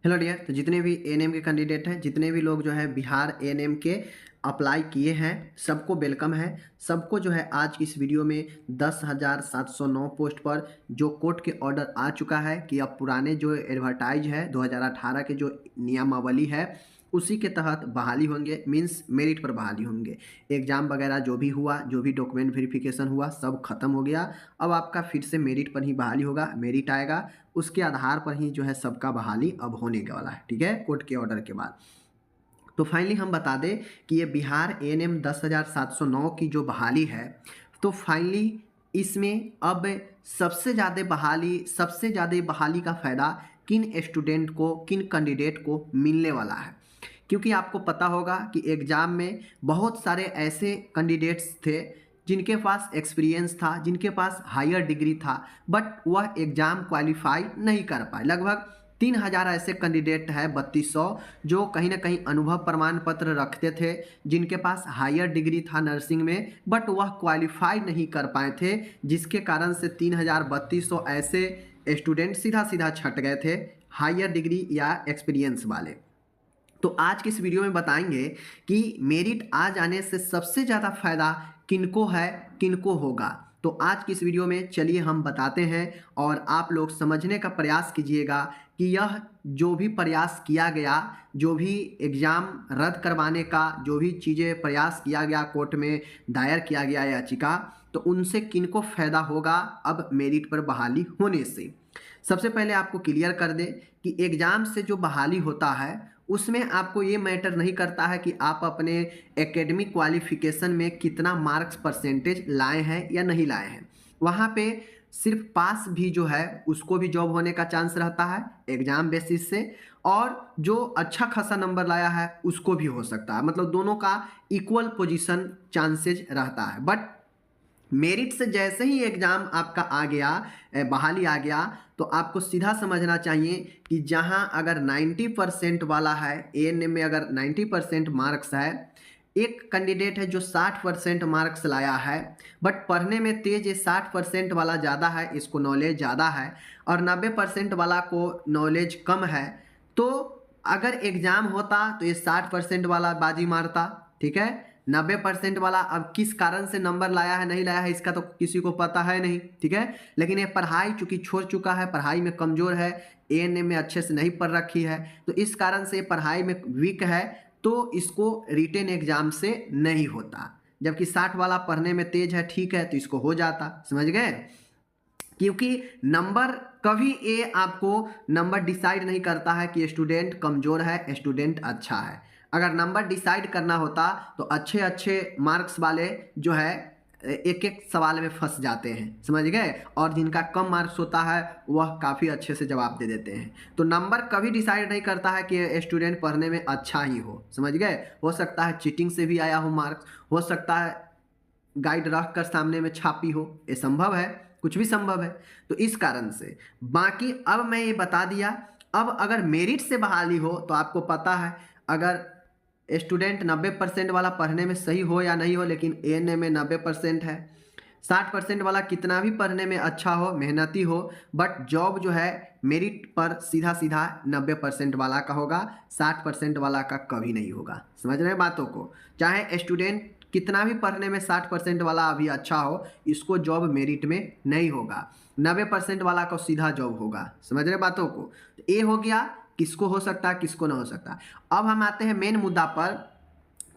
Hello dear. तो जितने भी एएनएम के कैंडिडेट हैं, जितने भी लोग जो है बिहार एएनएम के अप्लाई किए हैं, सबको वेलकम है। सबको जो है आज की इस वीडियो में 10,709 पोस्ट पर जो कोर्ट के ऑर्डर आ चुका है कि अब पुराने जो एडवर्टाइज है 2018 के जो नियमावली है उसी के तहत बहाली होंगे, मीन्स मेरिट पर बहाली होंगे। एग्ज़ाम वगैरह जो भी हुआ, जो भी डॉक्यूमेंट वेरिफिकेशन हुआ, सब खत्म हो गया। अब आपका फिर से मेरिट पर ही बहाली होगा, मेरिट आएगा उसके आधार पर ही जो है सबका बहाली अब होने के वाला है। ठीक है, कोर्ट के ऑर्डर के बाद। तो फाइनली हम बता दें कि ये बिहार एएनएम 10,709 की जो बहाली है, तो फाइनली इसमें अब सबसे ज़्यादा बहाली का फ़ायदा किन स्टूडेंट को, किन कैंडिडेट को मिलने वाला है। क्योंकि आपको पता होगा कि एग्ज़ाम में बहुत सारे ऐसे कैंडिडेट्स थे जिनके पास एक्सपीरियंस था, जिनके पास हायर डिग्री था, बट वह एग्ज़ाम क्वालिफाई नहीं कर पाए। लगभग 3,000 ऐसे कैंडिडेट है, 3200, जो कहीं ना कहीं अनुभव प्रमाण पत्र रखते थे, जिनके पास हायर डिग्री था नर्सिंग में, बट वह क्वालिफाई नहीं कर पाए थे, जिसके कारण से 3,3200 ऐसे स्टूडेंट सीधा सीधा छट गए थे, हायर डिग्री या एक्सपीरियंस वाले। तो आज के इस वीडियो में बताएंगे कि मेरिट आ जाने से सबसे ज़्यादा फायदा किनको है, किनको होगा। तो आज की इस वीडियो में चलिए हम बताते हैं और आप लोग समझने का प्रयास कीजिएगा कि यह जो भी प्रयास किया गया, जो भी एग्ज़ाम रद्द करवाने का जो भी चीज़ें प्रयास किया गया, कोर्ट में दायर किया गया याचिका, तो उनसे किनको फ़ायदा होगा अब मेरिट पर बहाली होने से। सबसे पहले आपको क्लियर कर दें कि एग्ज़ाम से जो बहाली होता है उसमें आपको ये मैटर नहीं करता है कि आप अपने एकेडमिक क्वालिफिकेशन में कितना मार्क्स परसेंटेज लाए हैं या नहीं लाए हैं। वहाँ पे सिर्फ पास भी जो है उसको भी जॉब होने का चांस रहता है एग्ज़ाम बेसिस से, और जो अच्छा खासा नंबर लाया है उसको भी हो सकता है। मतलब दोनों का इक्वल पोजीशन चांसेज रहता है। बट मेरिट से जैसे ही एग्ज़ाम आपका आ गया, बहाली आ गया, तो आपको सीधा समझना चाहिए कि जहां अगर 90% वाला है, एएनएम में अगर 90% मार्क्स है, एक कैंडिडेट है जो 60% मार्क्स लाया है, बट पढ़ने में तेज, ये 60% वाला ज़्यादा है, इसको नॉलेज ज़्यादा है, और 90% वाला को नॉलेज कम है। तो अगर एग्ज़ाम होता तो ये 60% वाला बाजी मारता। ठीक है, 90% वाला अब किस कारण से नंबर लाया है नहीं लाया है इसका तो किसी को पता है नहीं। ठीक है, लेकिन ये पढ़ाई चूंकि छोड़ चुका है, पढ़ाई में कमज़ोर है, एएनएम में अच्छे से नहीं पढ़ रखी है, तो इस कारण से पढ़ाई में वीक है, तो इसको रिटेन एग्जाम से नहीं होता। जबकि 60 वाला पढ़ने में तेज है, ठीक है, तो इसको हो जाता। समझ गए? क्योंकि नंबर कभी ये आपको नंबर डिसाइड नहीं करता है कि स्टूडेंट कमज़ोर है, स्टूडेंट अच्छा है। अगर नंबर डिसाइड करना होता तो अच्छे अच्छे मार्क्स वाले जो है एक एक सवाल में फंस जाते हैं। समझ गए? और जिनका कम मार्क्स होता है वह काफ़ी अच्छे से जवाब दे देते हैं। तो नंबर कभी डिसाइड नहीं करता है कि स्टूडेंट पढ़ने में अच्छा ही हो। समझ गए? हो सकता है चीटिंग से भी आया हो मार्क्स, हो सकता है गाइड रख कर सामने में छापी हो, ये संभव है, कुछ भी संभव है। तो इस कारण से बाकी अब मैं ये बता दिया। अब अगर मेरिट से बहाली हो तो आपको पता है, अगर स्टूडेंट 90% वाला पढ़ने में सही हो या नहीं हो, लेकिन एएनएम में 90% है, 60% वाला कितना भी पढ़ने में अच्छा हो, मेहनती हो, बट जॉब जो है मेरिट पर सीधा सीधा 90% वाला का होगा, 60% वाला का कभी नहीं होगा। समझ रहे हैं बातों को? चाहे स्टूडेंट कितना भी पढ़ने में 60% वाला अभी अच्छा हो, इसको जॉब मेरिट में नहीं होगा। 90% वाला को सीधा जॉब होगा। समझ रहे बातों को? तो ये हो गया किसको हो सकता है, किसको ना हो सकता। अब हम आते हैं मेन मुद्दा पर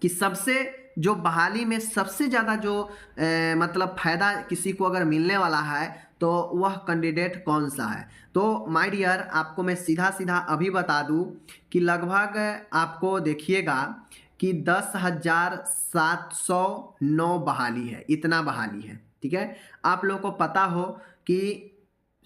कि सबसे जो बहाली में सबसे ज़्यादा जो मतलब फ़ायदा किसी को अगर मिलने वाला है तो वह कैंडिडेट कौन सा है। तो माय डियर, आपको मैं सीधा सीधा अभी बता दूं कि लगभग आपको देखिएगा कि 10,709 बहाली है, इतना बहाली है। ठीक है, आप लोगों को पता हो कि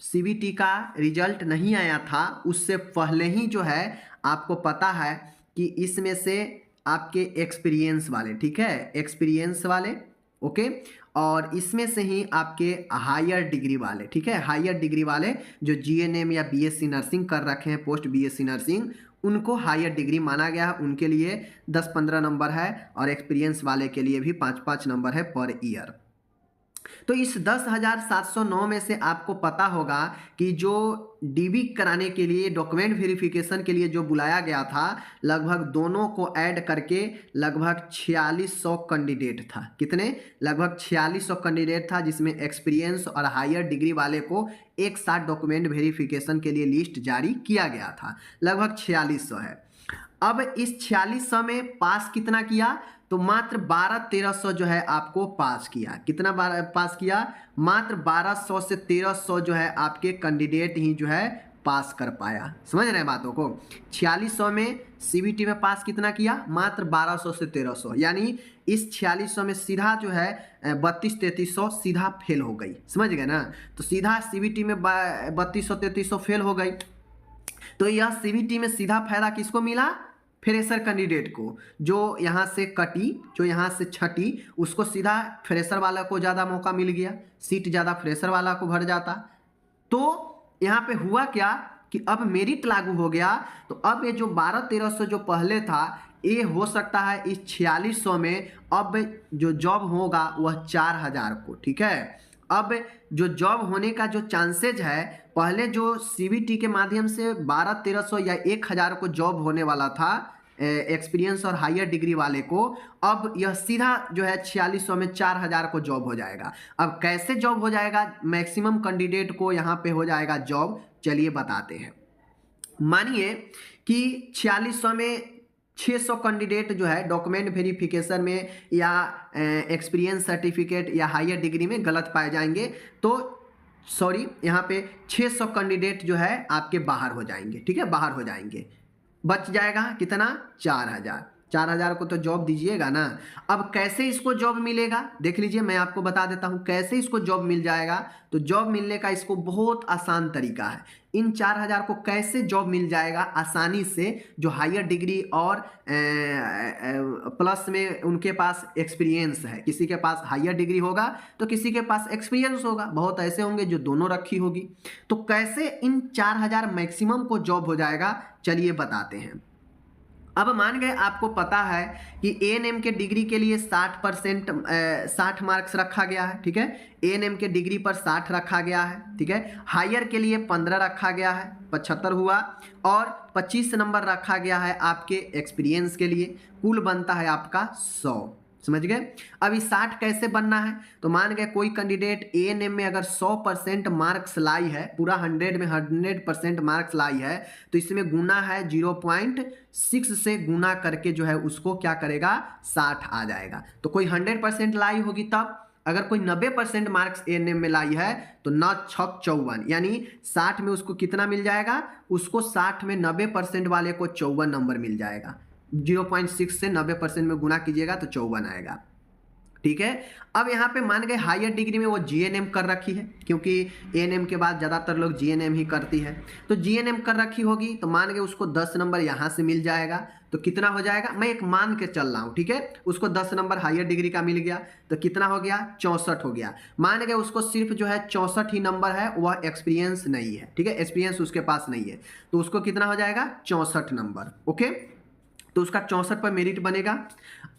सीबीटी का रिजल्ट नहीं आया था, उससे पहले ही जो है आपको पता है कि इसमें से आपके एक्सपीरियंस वाले, ठीक है, एक्सपीरियंस वाले, ओके, और इसमें से ही आपके हायर डिग्री वाले, ठीक है, हायर डिग्री वाले जो जीएनएम या बीएससी नर्सिंग कर रखे हैं, पोस्ट बीएससी नर्सिंग, उनको हायर डिग्री माना गया है। उनके लिए 10-15 नंबर है और एक्सपीरियंस वाले के लिए भी 5-5 नंबर है पर ईयर। तो इस 10,709 में से आपको पता होगा कि जो डीबी कराने के लिए, डॉक्यूमेंट वेरिफिकेशन के लिए जो बुलाया गया था, लगभग दोनों को ऐड करके लगभग 4600 कैंडिडेट था। कितने? लगभग 4600 कैंडिडेट था, जिसमें एक्सपीरियंस और हायर डिग्री वाले को एक साथ डॉक्यूमेंट वेरिफिकेशन के लिए लिस्ट जारी किया गया था। लगभग 4600 है। अब इस 4600 में पास कितना किया? तो मात्र 1200-1300 जो है आपको पास किया। कितना पास किया? मात्र 1200 से 1300 जो है आपके कैंडिडेट ही जो है पास कर पाया। समझ रहे हैं बातों को? 4600 में सीबीटी में पास कितना किया? मात्र 1200 से 1300, यानी इस 4600 में सीधा जो है 3200-3300 सीधा फेल हो गई। समझ गए ना? तो सीधा सीबीटी में 3200-3300 फेल हो गई। तो यह सीबीटी में सीधा फायदा किसको मिला? फ्रेशर कैंडिडेट को। जो यहाँ से कटी, जो यहाँ से छटी, उसको सीधा फ्रेशर वाला को ज़्यादा मौका मिल गया, सीट ज़्यादा फ्रेशर वाला को भर जाता। तो यहाँ पे हुआ क्या कि अब मेरिट लागू हो गया। तो अब ये जो 1200-1300 जो पहले था, ये हो सकता है इस 4600 में अब जो जॉब होगा वह 4000 को। ठीक है, अब जो जॉब होने का जो चांसेज है, पहले जो सीबीटी के माध्यम से 1200-1300 या 1000 को जॉब होने वाला था एक्सपीरियंस और हायर डिग्री वाले को, अब यह सीधा जो है 4600 में 4000 को जॉब हो जाएगा। अब कैसे जॉब हो जाएगा? मैक्सिमम कैंडिडेट को यहाँ पे हो जाएगा जॉब। चलिए बताते हैं। मानिए कि 4600 में 600 कैंडिडेट जो है डॉक्यूमेंट वेरिफिकेशन में या एक्सपीरियंस सर्टिफिकेट या हायर डिग्री में गलत पाए जाएंगे, तो सॉरी, यहाँ पे 600 कैंडिडेट जो है आपके बाहर हो जाएंगे। ठीक है, बाहर हो जाएंगे। बच जाएगा कितना? 4000। 4000 को तो जॉब दीजिएगा ना। अब कैसे इसको जॉब मिलेगा देख लीजिए, मैं आपको बता देता हूँ कैसे इसको जॉब मिल जाएगा। तो जॉब मिलने का इसको बहुत आसान तरीका है। इन 4000 को कैसे जॉब मिल जाएगा आसानी से? जो हायर डिग्री और प्लस में उनके पास एक्सपीरियंस है। किसी के पास हायर डिग्री होगा तो किसी के पास एक्सपीरियंस होगा। बहुत ऐसे होंगे जो दोनों रखी होगी। तो कैसे इन 4000 मैक्सिमम को जॉब हो जाएगा, चलिए बताते हैं। अब मान गए आपको पता है कि एएनएम के डिग्री के लिए 60 मार्क्स रखा गया है। ठीक है, एएनएम के डिग्री पर 60 रखा गया है। ठीक है, हायर के लिए 15 रखा गया है, 75 हुआ, और 25 नंबर रखा गया है आपके एक्सपीरियंस के लिए। कुल बनता है आपका 100। समझ गए? अब इस 60 कैसे बनना है? तो मान गए कोई कैंडिडेट एएनएम में अगर 100% मार्क्स लाई है, पूरा 100 में 100% मार्क्स लाई है, तो इसमें गुना है 0.6 से गुना करके जो है उसको क्या करेगा? 60 आ जाएगा। तो कोई 100% लाई होगी तब। अगर कोई 90% मार्क्स एएनएम में लाई है तो 9 छक 54, यानी 60 में उसको कितना मिल जाएगा? उसको 60 में 90% वाले को 54 नंबर मिल जाएगा। 0.6 से 90% में गुना कीजिएगा तो 54 आएगा। ठीक है, अब यहाँ पे मान गए हायर डिग्री में वो जीएनएम कर रखी है, क्योंकि एएनएम के बाद ज़्यादातर लोग जीएनएम ही करती है। तो जीएनएम कर रखी होगी तो मान गए उसको 10 नंबर यहाँ से मिल जाएगा। तो कितना हो जाएगा? मैं एक मान के चल रहा हूँ। ठीक है, उसको 10 नंबर हायर डिग्री का मिल गया तो कितना हो गया? 64 हो गया। मान गए उसको सिर्फ जो है 64 ही नंबर है, वह एक्सपीरियंस नहीं है। ठीक है, एक्सपीरियंस उसके पास नहीं है, तो उसको कितना हो जाएगा? 64 नंबर। ओके, तो उसका 64 पर मेरिट बनेगा।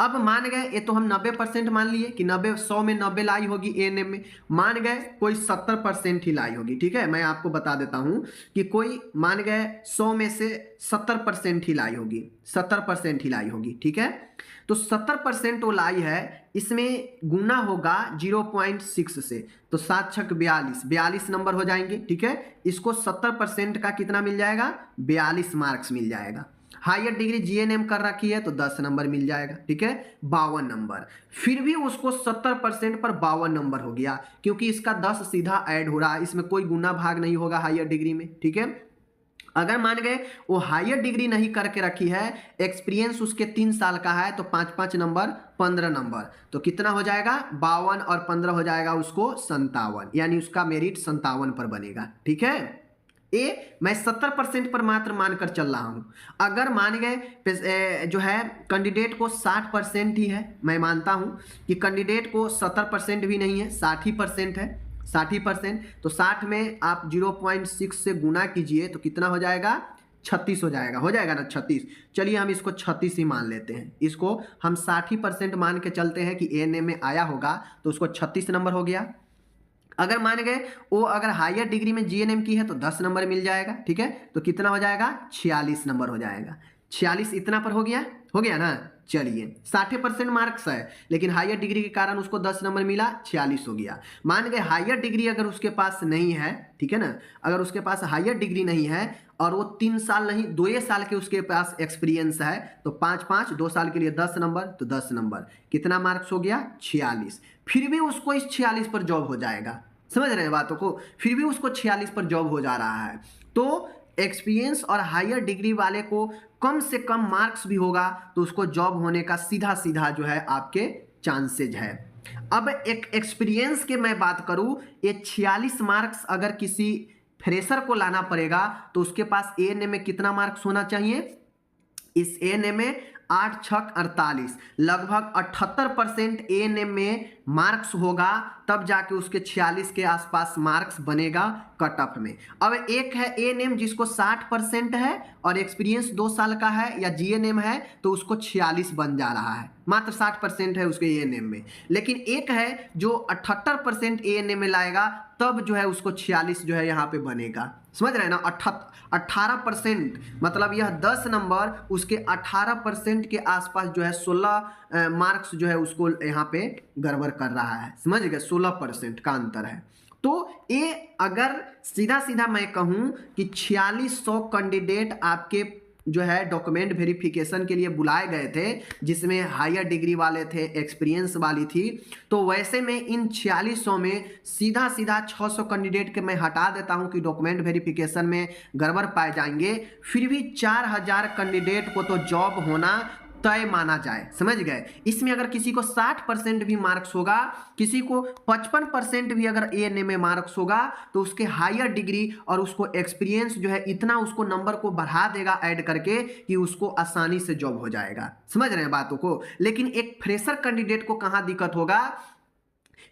अब मान गए, ये तो हम 90% मान लिए कि 90, 100 में 90 लाई होगी एएनएम में। मान गए कोई 70% ही लाई होगी। ठीक है, मैं आपको बता देता हूं कि कोई मान गए 100 में से 70% ही लाई होगी, 70% ही लाई होगी। ठीक है, तो 70% वो लाई है, इसमें गुना होगा 0.6 से, तो 7 छक 42, 42 नंबर हो जाएंगे। ठीक है, इसको 70% का कितना मिल जाएगा? 42 मार्क्स मिल जाएगा। हायर डिग्री जीएनएम कर रखी है तो 10 नंबर मिल जाएगा। ठीक है, 52 नंबर। फिर भी उसको 70% पर 52 नंबर हो गया, क्योंकि इसका 10 सीधा ऐड हो रहा है, इसमें कोई गुना भाग नहीं होगा हायर डिग्री में। ठीक है, अगर मान गए वो हायर डिग्री नहीं करके रखी है, एक्सपीरियंस उसके 3 साल का है, तो 5-5 नंबर 15 नंबर, तो कितना हो जाएगा? 52 और 15 हो जाएगा उसको 57, यानी उसका मेरिट 57 पर बनेगा। ठीक है, मैं 70% पर मात्र मानकर चल रहा हूं। अगर मान गए जो है कैंडिडेट को 60% ही है, मैं मानता हूं कि कैंडिडेट को 70% भी नहीं है, 60% है, 60%, तो 60 में आप 0.6 से गुना कीजिए तो कितना हो जाएगा? 36 हो जाएगा ना 36। चलिए हम इसको 36 ही मान लेते हैं, इसको हम 60% मान के चलते हैं कि एएनएम में आया होगा, तो उसको 36 नंबर हो गया। अगर मान गए वो अगर हायर डिग्री में जीएनएम की है तो 10 नंबर मिल जाएगा, ठीक है, तो कितना हो जाएगा 46 नंबर हो जाएगा। 46 इतना पर हो गया ना। चलिए 60% मार्क्स है, लेकिन हायर डिग्री के कारण उसको 10 नंबर मिला, 46 हो गया। मान गए हायर डिग्री अगर उसके पास नहीं है, ठीक है ना, अगर उसके पास हायर डिग्री नहीं है और वो 3 साल नहीं 2 साल के उसके पास एक्सपीरियंस है, तो 5 2 साल के लिए 10 नंबर, तो 10 नंबर कितना मार्क्स हो गया 46। फिर भी उसको इस 46 पर जॉब हो जाएगा, समझ रहे हैं बातों को, फिर भी उसको 46 पर जॉब हो जा रहा है। तो एक्सपीरियंस और हायर डिग्री वाले को कम से कम मार्क्स भी होगा तो उसको जॉब होने का सीधा सीधा जो है आपके चांसेज है। अब एक एक्सपीरियंस के मैं बात करूं, ये 46 मार्क्स अगर किसी फ्रेशर को लाना पड़ेगा तो उसके पास एएनएम में कितना मार्क्स होना चाहिए, इस एएनएम में 8 छक 48, लगभग 78% एएनएम में मार्क्स होगा, तब जाके उसके 46 के आसपास मार्क्स बनेगा कट ऑफ में। अब एक है एएनएम जिसको 60% है और एक्सपीरियंस 2 साल का है या जीएनएम है, तो उसको 46 बन जा रहा है, मात्र 60% है उसके एएनएम में। लेकिन एक है जो 78% एएनएम में लाएगा, तब जो है उसको 46 जो है यहाँ पे बनेगा, समझ रहे हैं ना। 18% मतलब यह 10 नंबर उसके 18% के आसपास जो है 16 मार्क्स जो है उसको यहाँ पे गड़बड़ कर रहा है, समझ गए, 16% का अंतर है। तो ये अगर सीधा सीधा मैं कहूँ कि 4600 कैंडिडेट आपके जो है डॉक्यूमेंट वेरिफिकेशन के लिए बुलाए गए थे, जिसमें हायर डिग्री वाले थे, एक्सपीरियंस वाली थी, तो वैसे में इन 4600 में सीधा सीधा 600 कैंडिडेट के मैं हटा देता हूं कि डॉक्यूमेंट वेरिफिकेशन में गड़बड़ पाए जाएंगे, फिर भी 4000 कैंडिडेट को तो जॉब होना तय माना जाए, समझ गए। इसमें अगर किसी को 60% भी मार्क्स होगा, किसी को 55% भी अगर एएनएम में मार्क्स होगा, तो उसके हायर डिग्री और उसको एक्सपीरियंस जो है इतना उसको नंबर को बढ़ा देगा ऐड करके कि उसको आसानी से जॉब हो जाएगा, समझ रहे हैं बातों को। लेकिन एक फ्रेशर कैंडिडेट को कहाँ दिक्कत होगा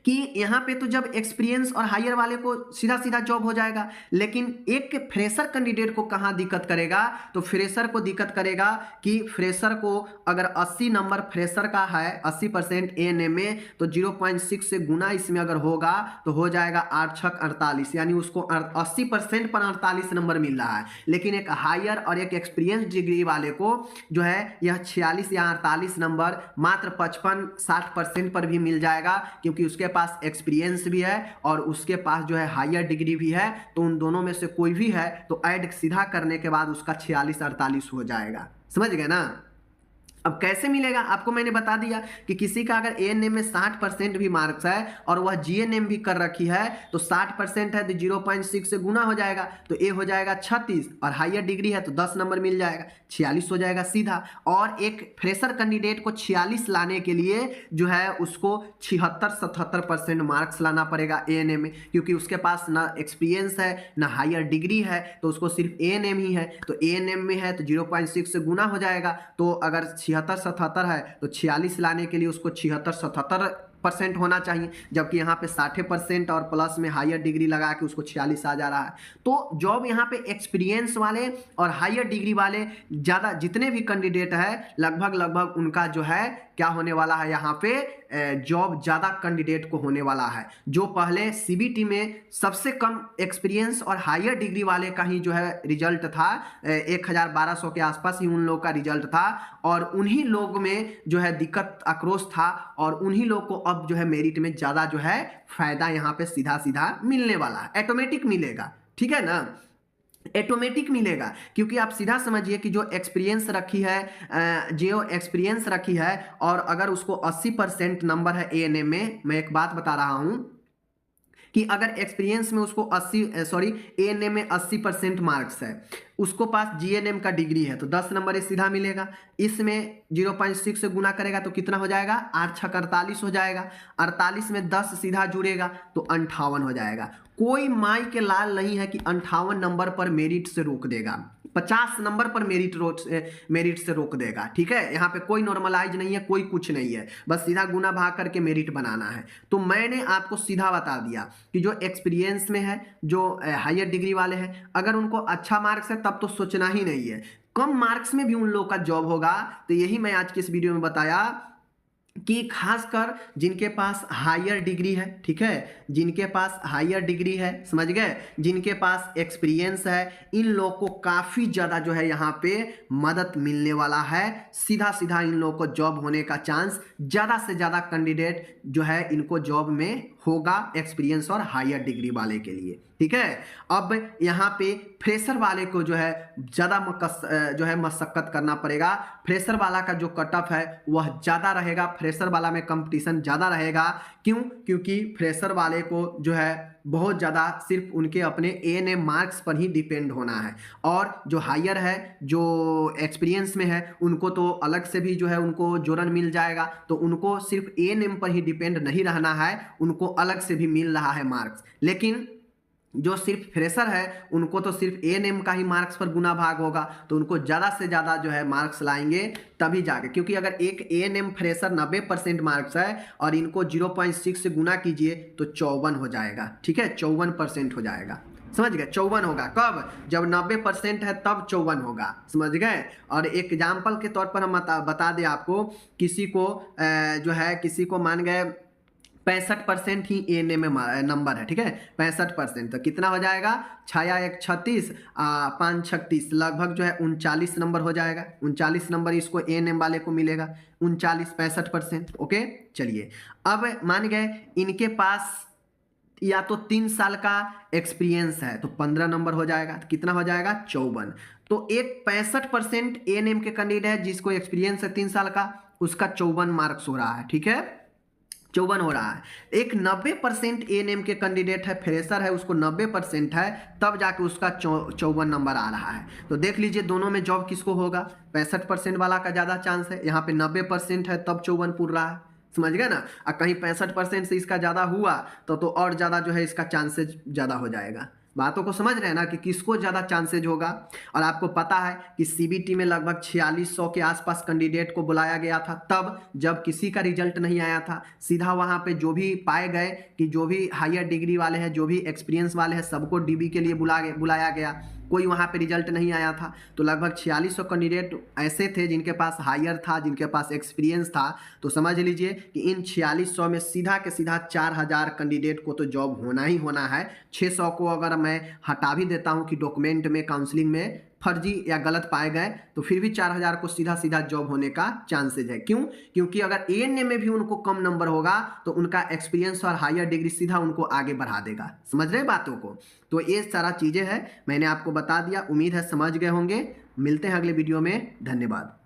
कि यहाँ पे तो जब एक्सपीरियंस और हायर वाले को सीधा सीधा जॉब हो जाएगा, लेकिन एक फ्रेशर कैंडिडेट को कहाँ दिक्कत करेगा, तो फ्रेशर को दिक्कत करेगा कि फ्रेशर को अगर 80 नंबर फ्रेशर का है, 80% एएनएम में, तो 0.6 से गुना इसमें अगर होगा तो हो जाएगा 8 छक 48, यानी उसको 80% पर 48 नंबर मिल रहा है। लेकिन एक हायर और एक एक्सपीरियंस डिग्री वाले को जो है यह 46 या 48 नंबर मात्र 55-60% पर भी मिल जाएगा, क्योंकि उसके पास एक्सपीरियंस भी है और उसके पास जो है हायर डिग्री भी है, तो उन दोनों में से कोई भी है तो ऐड सीधा करने के बाद उसका 46-48 हो जाएगा, समझ गए ना। अब कैसे मिलेगा आपको मैंने बता दिया कि किसी का अगर एएनएम में 60% भी मार्क्स है और वह जीएनएम भी कर रखी है, तो 60% है तो 0.6 से गुना हो जाएगा, तो ए हो जाएगा 36, और हायर डिग्री है तो 10 नंबर मिल जाएगा, 46 हो जाएगा सीधा। और एक फ्रेशर कैंडिडेट को 46 लाने के लिए जो है उसको 76-77% मार्क्स लाना पड़ेगा एएनएम में, क्योंकि उसके पास ना एक्सपीरियंस है ना हायर डिग्री है, तो उसको सिर्फ एएनएम ही है, तो एएनएम में है तो 0.6 से गुना हो जाएगा। तो अगर 76-77 है तो 46 लाने के लिए उसको 76-77% होना चाहिए, जबकि यहाँ पे 60% और प्लस में हायर डिग्री लगा के उसको 46 आ जा रहा है। तो जॉब यहाँ पे एक्सपीरियंस वाले और हायर डिग्री वाले ज़्यादा जितने भी कैंडिडेट है लगभग उनका जो है क्या होने वाला है, यहाँ पे जॉब ज़्यादा कैंडिडेट को होने वाला है। जो पहले सीबीटी में सबसे कम एक्सपीरियंस और हायर डिग्री वाले का ही जो है रिजल्ट था, 1200 के आसपास ही उन लोग का रिजल्ट था, और उन्हीं लोग में जो है दिक्कत आक्रोश था, और उन्हीं लोग को अब जो है मेरिट में ज़्यादा जो है फायदा यहाँ पे सीधा सीधा मिलने वाला है, ऑटोमेटिक मिलेगा, ठीक है ना, ऑटोमेटिक मिलेगा। क्योंकि आप सीधा समझिए कि जो एक्सपीरियंस रखी है और अगर उसको 80% नंबर है एएनएम में, मैं एक बात बता रहा हूं कि अगर एक्सपीरियंस में उसको एएनएम में 80% मार्क्स है, उसको पास जीएनएम का डिग्री है, तो 10 नंबर ये सीधा मिलेगा। इसमें 0.6 से गुना करेगा तो कितना हो जाएगा, 8 छक 48 हो जाएगा, 48 में 10 सीधा जुड़ेगा तो 58 हो जाएगा। कोई माई के लाल नहीं है कि 58 नंबर पर मेरिट से रोक देगा, 50 नंबर पर मेरिट से रोक देगा, ठीक है। यहाँ पे कोई नॉर्मलाइज नहीं है, कोई कुछ नहीं है, बस सीधा गुना भाग करके मेरिट बनाना है। तो मैंने आपको सीधा बता दिया कि जो एक्सपीरियंस में है, जो हायर डिग्री वाले हैं, अगर उनको अच्छा मार्क्स है तब तो सोचना ही नहीं है, कम मार्क्स में भी उन लोगों का जॉब होगा। तो यही मैं आज के इस वीडियो में बताया कि खासकर जिनके पास हायर डिग्री है, ठीक है, जिनके पास हायर डिग्री है, समझ गए, जिनके पास एक्सपीरियंस है, इन लोगों को काफ़ी ज़्यादा जो है यहाँ पे मदद मिलने वाला है। सीधा सीधा इन लोगों को जॉब होने का चांस, ज़्यादा से ज़्यादा कैंडिडेट जो है इनको जॉब में होगा एक्सपीरियंस और हायर डिग्री वाले के लिए, ठीक है। अब यहाँ पे फ्रेशर वाले को जो है ज़्यादा जो है मशक्कत करना पड़ेगा। फ्रेशर वाला का जो कट ऑफ है वह ज़्यादा रहेगा, फ्रेशर वाला में कंपटीशन ज़्यादा रहेगा। क्यों? क्योंकि फ्रेशर वाले को जो है बहुत ज़्यादा सिर्फ उनके अपने एएनएम मार्क्स पर ही डिपेंड होना है, और जो हायर है, जो एक्सपीरियंस में है, उनको तो अलग से भी जो है उनको जोरन मिल जाएगा। तो उनको सिर्फ एएनएम पर ही डिपेंड नहीं रहना है, उनको अलग से भी मिल रहा है मार्क्स। लेकिन जो सिर्फ फ्रेशर है उनको तो सिर्फ एएनएम का ही मार्क्स पर गुना भाग होगा, तो उनको ज़्यादा से ज़्यादा जो है मार्क्स लाएंगे तभी जाके। क्योंकि अगर एक एएनएम फ्रेशर 90% मार्क्स है और इनको 0.6 से गुना कीजिए तो 54 हो जाएगा, ठीक है, 54% हो जाएगा, समझ गए। 54 होगा कब? जब 90% है तब 54 होगा, समझ गए। और एक एग्जाम्पल के तौर पर हम बता दें आपको, किसी को जो है किसी को मान गए 65% ही एएनएम में नंबर है, ठीक है, 65%, तो कितना हो जाएगा? 6 1 36, 5 36, लगभग जो है 39 नंबर हो जाएगा। 39 नंबर इसको एएनएम वाले को मिलेगा, 39 65%। ओके, चलिए अब मान गए इनके पास या तो 3 साल का एक्सपीरियंस है तो 15 नंबर हो जाएगा, तो कितना हो जाएगा? 54। तो एक 65% एएनएम के कैंडिडेट है जिसको एक्सपीरियंस है 3 साल का, उसका 54 मार्क्स हो रहा है, ठीक है, 54 हो रहा है। एक 90% एएनएम के कैंडिडेट है, फ्रेशर है, उसको 90% है, तब जाके उसका 54 नंबर आ रहा है। तो देख लीजिए दोनों में जॉब किसको होगा? 65% वाला का ज़्यादा चांस है, यहाँ पे 90% है तब 54 पूर रहा है, समझ गए ना। और कहीं 65% से इसका ज़्यादा हुआ तो और ज़्यादा जो है इसका चांसेज ज़्यादा हो जाएगा। बातों को समझ रहे हैं ना कि किसको ज़्यादा चांसेज होगा। और आपको पता है कि सीबीटी में लगभग 4600 के आसपास कैंडिडेट को बुलाया गया था, तब जब किसी का रिजल्ट नहीं आया था। सीधा वहाँ पे जो भी पाए गए कि जो भी हायर डिग्री वाले हैं, जो भी एक्सपीरियंस वाले हैं, सबको डीबी के लिए बुलाया गया, कोई वहाँ पे रिजल्ट नहीं आया था। तो लगभग 4600 कैंडिडेट ऐसे थे जिनके पास हायर था, जिनके पास एक्सपीरियंस था। तो समझ लीजिए कि इन 4600 में सीधा के सीधा 4000 कैंडिडेट को तो जॉब होना ही होना है। 600 को अगर मैं हटा भी देता हूँ कि डॉक्यूमेंट में, काउंसलिंग में फर्जी या गलत पाए गए, तो फिर भी 4000 को सीधा सीधा जॉब होने का चांसेज है। क्यों? क्योंकि अगर एएनएम में भी उनको कम नंबर होगा तो उनका एक्सपीरियंस और हायर डिग्री सीधा उनको आगे बढ़ा देगा। समझ रहे बातों को? तो ये सारा चीज़ें हैं, मैंने आपको बता दिया, उम्मीद है समझ गए होंगे। मिलते हैं अगले वीडियो में, धन्यवाद।